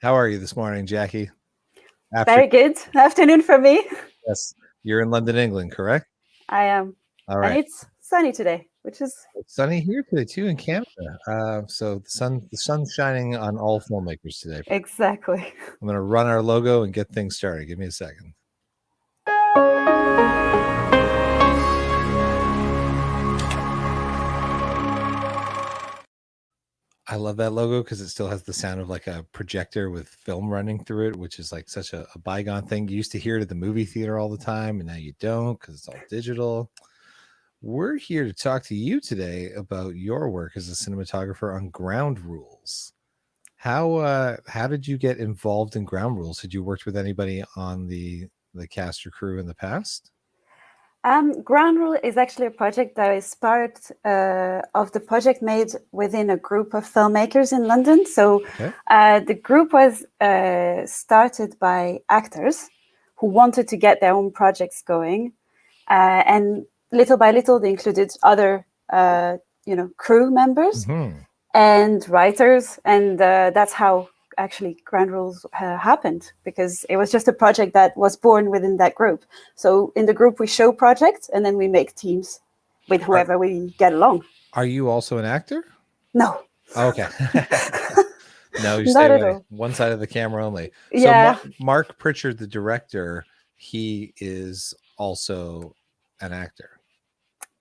How are you this morning, Jackie? After Very good. Afternoon for me. Yes, you're in London, England, correct? I am. All And right. it's sunny today, which is It's sunny here today too in Canada. So the sun's shining on all filmmakers today. exactly. I'm going to run our logo and get things started. Give me a second. I love that logo because it still has the sound of like a projector with film running through it, which is like such a bygone thing. You used to hear it at the movie theater all the time, and now you don't because it's all digital. We're here to talk to you today about your work as a cinematographer on ground rules. How did you get involved in ground rules? Had you worked with anybody on the cast or crew in the past? Ground Rule is actually a project that is part of the project made within a group of filmmakers in London. So Okay. the group was started by actors who wanted to get their own projects going. And little by little, they included other, crew members Hmm. and writers, and that's how actually Grand Rules happened, because it was just a project that was born within that group. So in the group we show projects and then we make teams with Are whoever we get along. are you also an actor? No, Okay. No, you stay not at away. all. One side of the camera only. So Yeah, Mark Pritchard, the director, he is also an actor.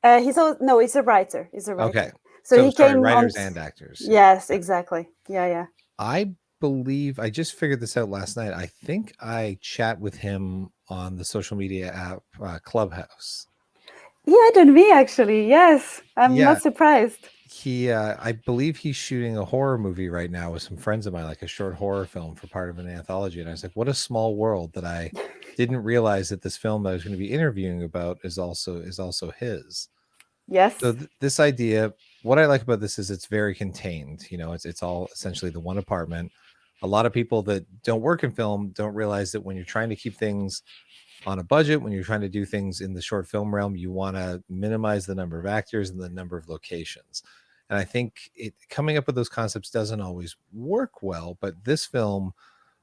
he's a writer. He's a Okay. writer. So So he sorry, came on. writers and actors. Yeah. Yes, Yeah. exactly. Yeah, yeah. I believe I just figured this out last night. I think I chat with him on the social media app Clubhouse. Yeah, and me actually. Yes, I'm Yeah, not surprised. he I believe he's shooting a horror movie right now with some friends of mine, like a short horror film for part of an anthology. And I was like, what a small world that I didn't realize that this film that I was going to be interviewing about is also his. So Yes. this idea, what I like about this is it's very contained. It's all essentially the one apartment. A lot of people that don't work in film don't realize that when you're trying to keep things on a budget, when you're trying to do things in the short film realm, you want to minimize the number of actors and the number of locations. And I think it coming up with those concepts doesn't always work well, but this film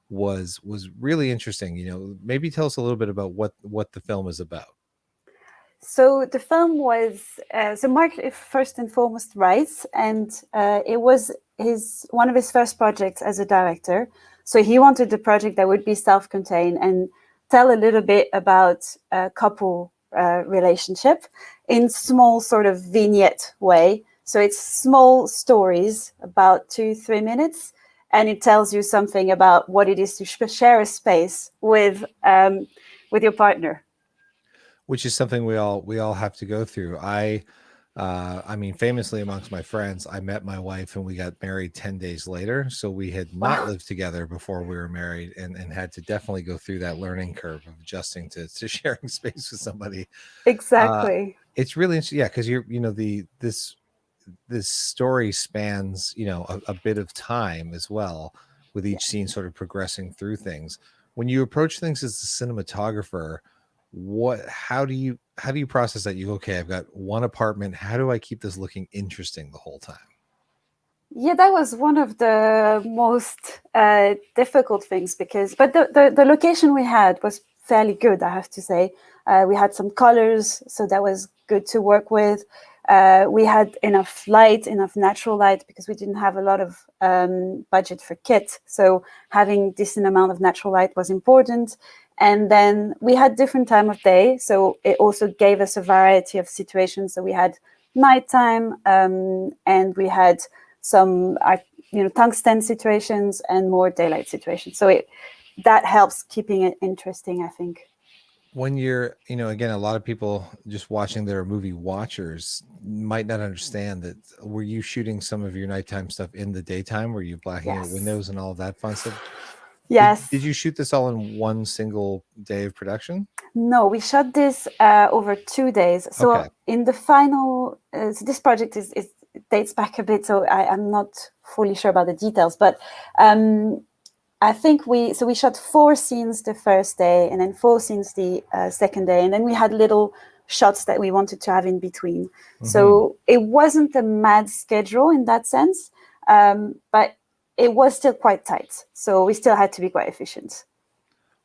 was really interesting. Maybe tell us a little bit about what the film is about. So the film was so Mark first and foremost writes, and it was his one of his first projects as a director. So he wanted a project that would be self-contained and tell a little bit about a couple relationship in small sort of vignette way. So it's small stories, about 2-3 minutes, and it tells you something about what it is to share a space with your partner. Which is something we all have to go through. I mean, famously amongst my friends, I met my wife and we got married 10 days later. So we had not Wow. lived together before we were married, and had to definitely go through that learning curve of adjusting to sharing space with somebody. Uh, Exactly. it's really interesting. Yeah. Cause this story spans, a bit of time as well, with Yeah. each scene sort of progressing through things. When you approach things as a cinematographer, how do you process that? You okay, I've got one apartment, how do I keep this looking interesting the whole time? Yeah, that was one of the most difficult things, but the location we had was fairly good, I have to say. We had some colors, so that was good to work with. We had enough light, enough natural light, because we didn't have a lot of budget for kit. So having decent amount of natural light was important. And then we had different time of day, so it also gave us a variety of situations. So we had nighttime, and we had some tungsten situations and more daylight situations. So that helps keeping it interesting, I think. When you're, again, a lot of people just watching that are movie watchers might not understand that. Were you shooting some of your nighttime stuff in the daytime? Were you blacking out Yes. windows and all of that fun stuff? Did Yes. you shoot this all in one single day of production? No, we shot this over 2 days. Okay. So in the final, so this project is it dates back a bit, so I'm not fully sure about the details, but um, I think we shot 4 scenes the first day, and then 4 scenes the second day, and then we had little shots that we wanted to have in between. Hmm. So it wasn't a mad schedule in that sense, but it was still quite tight. So we still had to be quite efficient.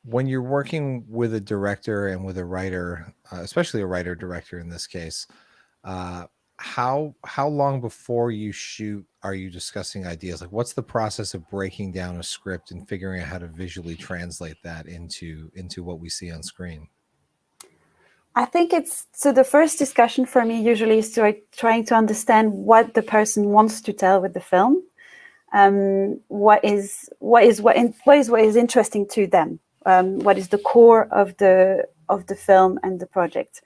When you're working with a director and with a writer, especially a writer director in this case, uh, how long before you shoot are you discussing ideas? Like, what's the process of breaking down a script and figuring out how to visually translate that into what we see on screen? I think it's so the first discussion for me usually is trying to understand what the person wants to tell with the film. What is interesting to them. What is the core of the film and the project.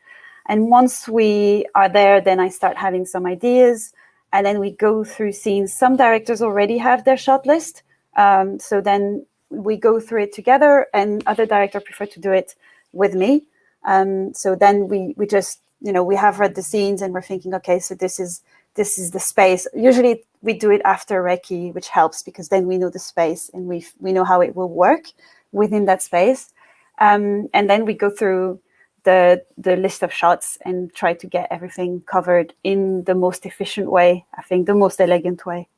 And once we are there, then I start having some ideas, and then we go through scenes. Some directors already have their shot list, so then we go through it together, and other directors prefer to do it with me. So then we just, we have read the scenes and we're thinking, okay, so this is the space. Usually we do it after recce, which helps because then we know the space and we know how it will work within that space. And then we go through the list of shots and try to get everything covered in the most efficient way, I think the most elegant way.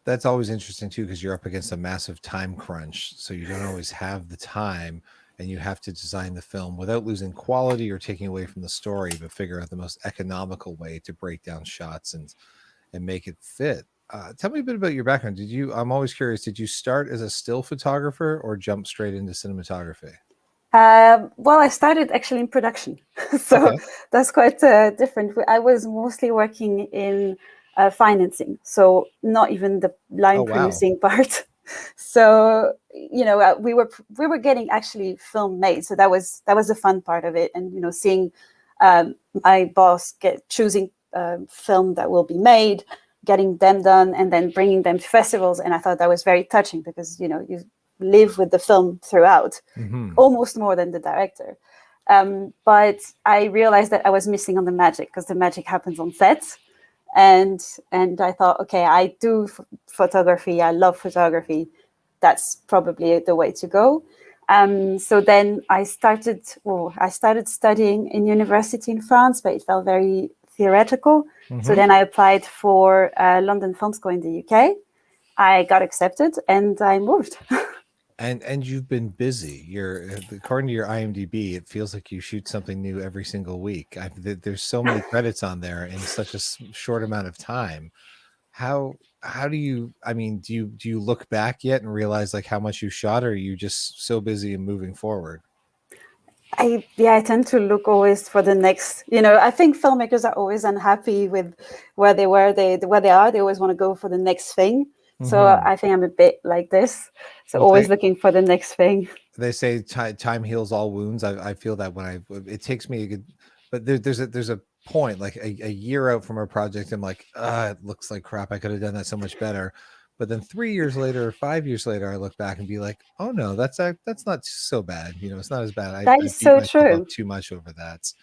That's always interesting too, because you're up against a massive time crunch. So you don't always have the time, and you have to design the film without losing quality or taking away from the story, but figure out the most economical way to break down shots and make it fit. Tell me a bit about your background. I'm always curious, did you start as a still photographer or jump straight into cinematography? Well, I started actually in production, so Okay. that's quite different. I was mostly working in financing, so not even the Oh, line wow. producing part. So we were getting actually film made, so that was the fun part of it, and seeing my boss choosing film that will be made, getting them done, and then bringing them to festivals, and I thought that was very touching because you live with the film throughout, Mm-hmm. almost more than the director. But I realized that I was missing on the magic because the magic happens on set. And I thought, okay, I do photography. I love photography. That's probably the way to go. So then I started studying in university in France, but it felt very theoretical. So Mm-hmm. then I applied for London Film School in the UK. I got accepted and I moved. And you've been busy. According to your IMDb, it feels like you shoot something new every single week. There's so many credits on there in such a short amount of time. How do you? I mean, do you look back yet and realize like how much you shot, or are you just so busy and moving forward? I tend to look always for the next. I think filmmakers are always unhappy with where they were, where they are. They always want to go for the next thing. So Mm-hmm. I think I'm a bit like this. So Well, always looking for the next thing. they say time heals all wounds. I feel that it takes me a good, but there's a point like a year out from a project, I'm like, it looks like crap. I could have done that so much better. But then 3 years later or 5 years later, I look back and be like, oh no, that's not so bad. It's not as bad. That I is beat so myself up true. too much over that.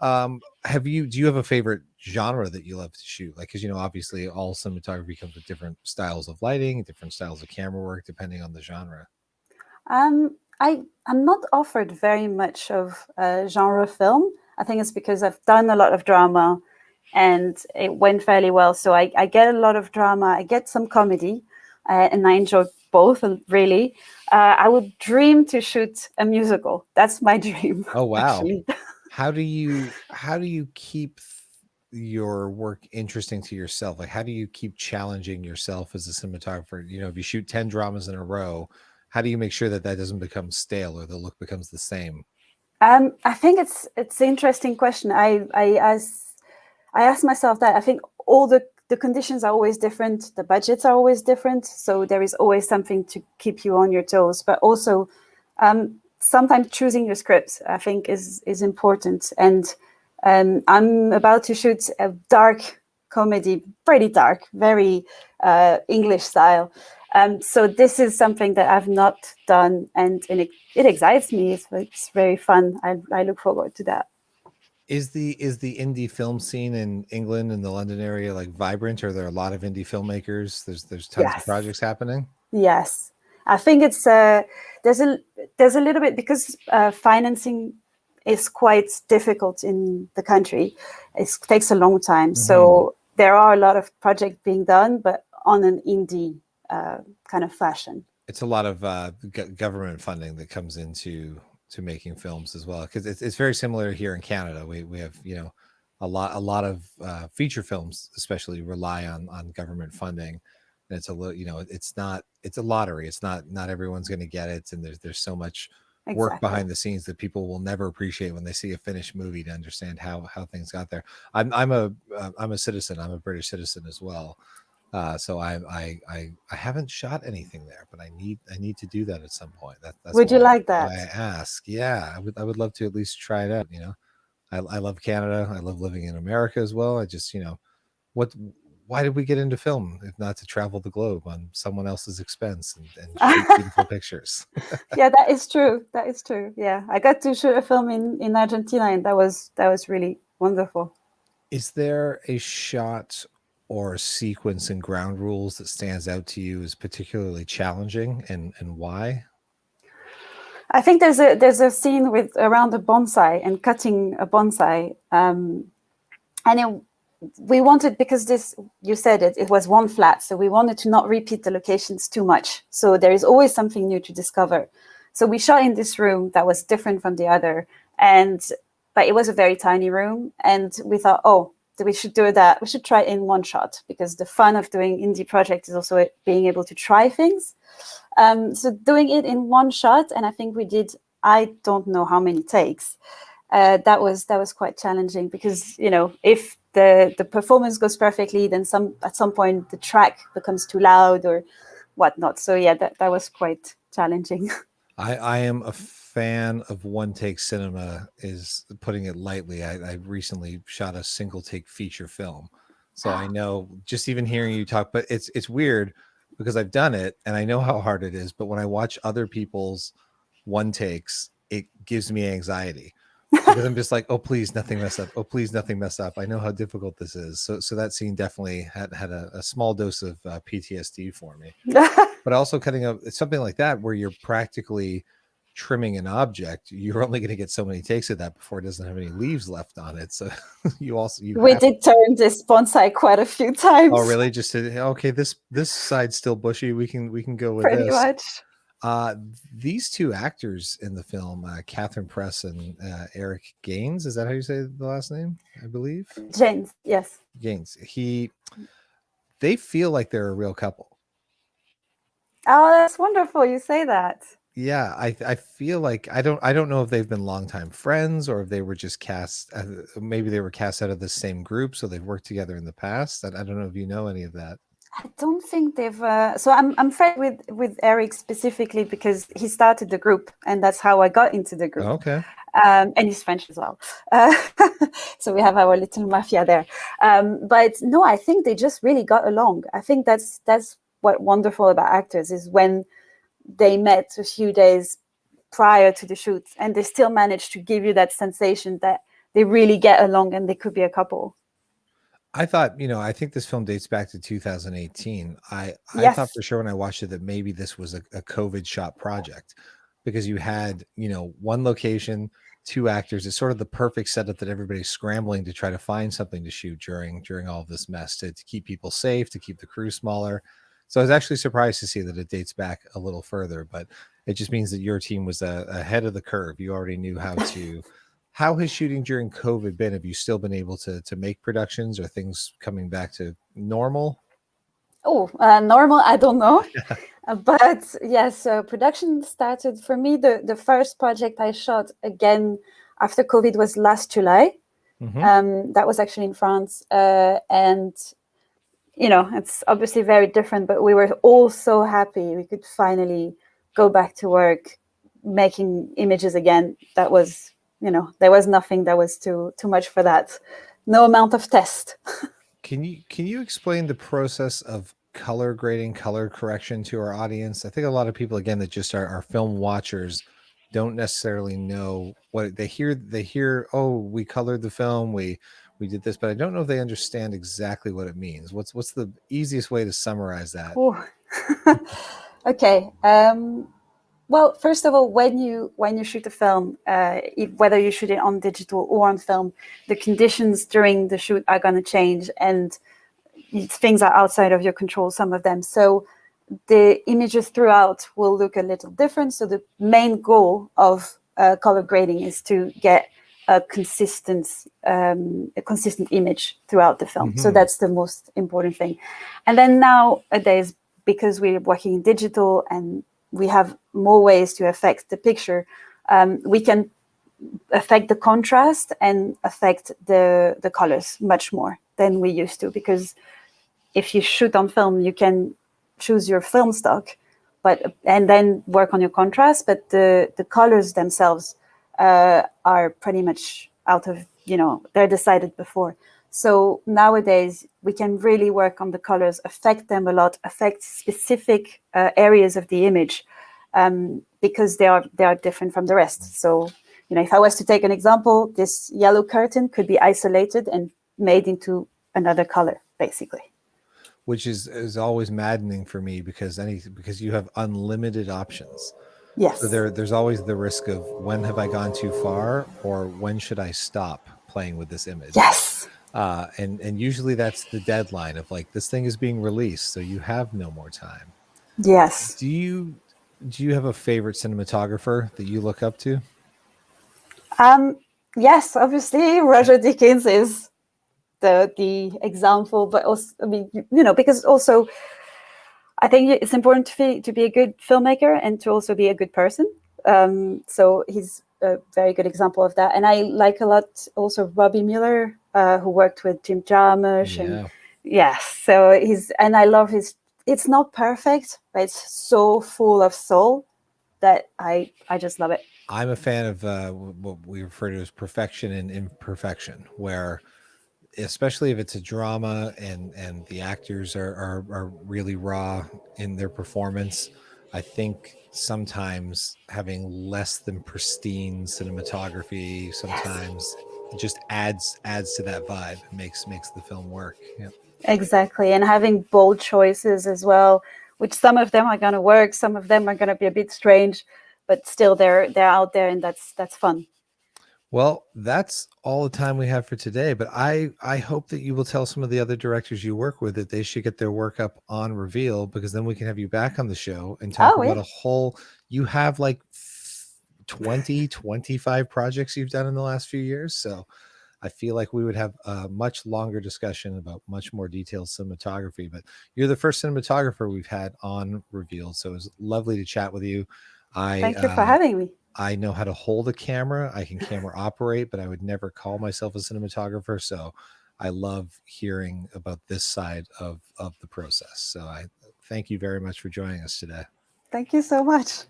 Do you have a favorite genre that you love to shoot? Like, because obviously all cinematography comes with different styles of lighting, different styles of camera work, depending on the genre. I'm not offered very much of genre film. I think it's because I've done a lot of drama and it went fairly well. So I get a lot of drama, I get some comedy, and I enjoy both, really. I would dream to shoot a musical. That's my dream, Oh, wow. actually. How do you keep your work interesting to yourself? Like, how do you keep challenging yourself as a cinematographer? If you shoot 10 dramas in a row, how do you make sure that doesn't become stale or the look becomes the same? I think it's an interesting question. I ask myself that. I think all the conditions are always different. The budgets are always different. So there is always something to keep you on your toes. But also, sometimes choosing your script, I think, is important. And I'm about to shoot a dark comedy, pretty dark, very English style. So this is something that I've not done, and it excites me. It's very fun. I look forward to that. Is the indie film scene in England and the London area like vibrant? Are there a lot of indie filmmakers? There's tons of Yes. projects happening. Yes, I think it's there's a there's a little bit because financing is quite difficult in the country. It takes a long time, Hmm. so there are a lot of projects being done, but on an indie kind of fashion. It's a lot of government funding that comes into making films as well, because it's very similar here in Canada. We have, you know, a lot of feature films especially rely on government funding, and it's a little, you know, it's a lottery. It's not everyone's going to get it, and there's so much work Exactly. behind the scenes that people will never appreciate when they see a finished movie to understand how things got there. I'm a citizen. I'm a British citizen as well. So I haven't shot anything there, but I need to do that at some point. That's Would you like why I that? ask. Yeah, I would love to at least try it out. You know, I love Canada. I love living in America as well. I just, you know, what why did we get into film if not to travel the globe on someone else's expense and shoot beautiful pictures? Yeah, that is true. That is true. Yeah, I got to shoot a film in Argentina, and that was really wonderful. Is there a shot or a sequence in Ground Rules that stands out to you as particularly challenging, and why? I think there's a scene with around a bonsai and cutting a bonsai, and we wanted, because this, you said it was one flat, so we wanted to not repeat the locations too much. So there is always something new to discover. So we shot in this room that was different from the other, and but it was a very tiny room, and we thought, oh, we should do that. We should try it in one shot, because the fun of doing indie project is also being able to try things. So doing it in one shot, and I think we did, I don't know how many takes. That was quite challenging, because, you know, if the performance goes perfectly, then at some point the track becomes too loud or whatnot. So yeah, that was quite challenging. I am a fan of one take cinema, is putting it lightly. I recently shot a single take feature film. So I know, just even hearing you talk, but it's weird because I've done it and I know how hard it is. But when I watch other people's one takes, it gives me anxiety because I'm just like, oh, please, nothing mess up. Oh, please, nothing mess up. I know how difficult this is. So that scene definitely had a small dose of PTSD for me. But also cutting up something like that where you're practically trimming an object, you're only going to get so many takes of that before it doesn't have any leaves left on it. So you We have. did turn this bonsai quite a few Oh, times. really? Just to, okay, this side's still bushy. We can go with Pretty this. much. Uh, these two actors in the film, Catherine Press and Eric Gaines, is that how you say the last name? I believe James, yes. Gaines. They feel like they're a real couple. Oh, that's wonderful you say that. Yeah, I feel like I don't know if they've been longtime friends or if they were just cast. Maybe they were cast out of the same group, so they've worked together in the past. I don't know if you know any of that. I don't think they've. So I'm friends with Eric specifically because he started the group, and that's how I got into the group. Okay. And he's French as well, so we have our little mafia there. But no, I think they just really got along. I think that's what wonderful about actors is when they met a few days prior to the shoot, and they still manage to give you that sensation that they really get along and they could be a couple. I thought, you know, I think this film dates back to 2018. I thought Yes. for sure when I watched it that maybe this was a COVID shot project because you had, you know, one location, two actors. It's sort of the perfect setup that everybody's scrambling to try to find something to shoot during all of this mess to keep people safe, to keep the crew smaller. So I was actually surprised to see that it dates back a little further, but it just means that your team was ahead of the curve. You already knew how to. How has shooting during COVID been? Have you still been able to make productions? Or things coming back to normal? Oh, normal, I don't know. But yes, production started for me. The first project I shot again after COVID was last July. Mm-hmm. That was actually in France. And, you know, it's obviously very different, but we were all so happy we could finally go back to work making images again. That was, you know, there was nothing that was too much for that. No amount of test. Can you explain the process of color grading, color correction to our audience? I think a lot of people, again, that just are film watchers don't necessarily know what they hear. They hear, oh, we colored the film, we did this, but I don't know if they understand exactly what it means. What's the easiest way to summarize that? Okay. Well, first of all, when you shoot a film, whether you shoot it on digital or on film, the conditions during the shoot are going to change, and things are outside of your control. Some of them. So the images throughout will look a little different. So the main goal of color grading is to get a consistent image throughout the film. So that's the most important thing. And then nowadays, because we're working in digital and we have more ways to affect the picture, we can affect the contrast and affect the colors much more than we used to. Because if you shoot on film, you can choose your film stock, and then work on your contrast. But the colors themselves are pretty much out of, they're decided before. So nowadays we can really work on the colors, affect them a lot, affect specific areas of the image, because they are different from the rest. So, if I was to take an example, this yellow curtain could be isolated and made into another color, basically. Which is always maddening for me because you have unlimited options. So Yes. there's always the risk of when have I gone too far or when should I stop playing with this image? Yes. And usually that's the deadline of like this thing is being released, so you have no more time. Yes. Do you have a favorite cinematographer that you look up to? Yes, obviously Roger Deakins is the example, but also, I mean, because also I think it's important to be a good filmmaker and to also be a good person. So he's a very good example of that. And I like a lot also Robbie Mueller, who worked with Jim Jarmusch, and Yeah. yes, so and I love his. It's not perfect, but it's so full of soul that I just love it. I'm a fan of what we refer to as perfection and imperfection, where especially if it's a drama and the actors are really raw in their performance, I think sometimes having less than pristine cinematography sometimes just adds to that vibe and makes the film work. Yeah. Exactly, and having bold choices as well, which some of them are going to work, some of them are going to be a bit strange, but still they're out there, and that's fun. Well, that's all the time we have for today, but I hope that you will tell some of the other directors you work with that they should get their work up on Reveal, because then we can have you back on the show and talk Oh about yeah, a whole you have like 20, 25 projects you've done in the last few years. So I feel like we would have a much longer discussion about much more detailed cinematography, but you're the first cinematographer we've had on Reveal'd. So it was lovely to chat with you. I thank you for having me. I know how to hold a camera. I can camera operate, but I would never call myself a cinematographer. So I love hearing about this side of the process. So I thank you very much for joining us today. Thank you so much.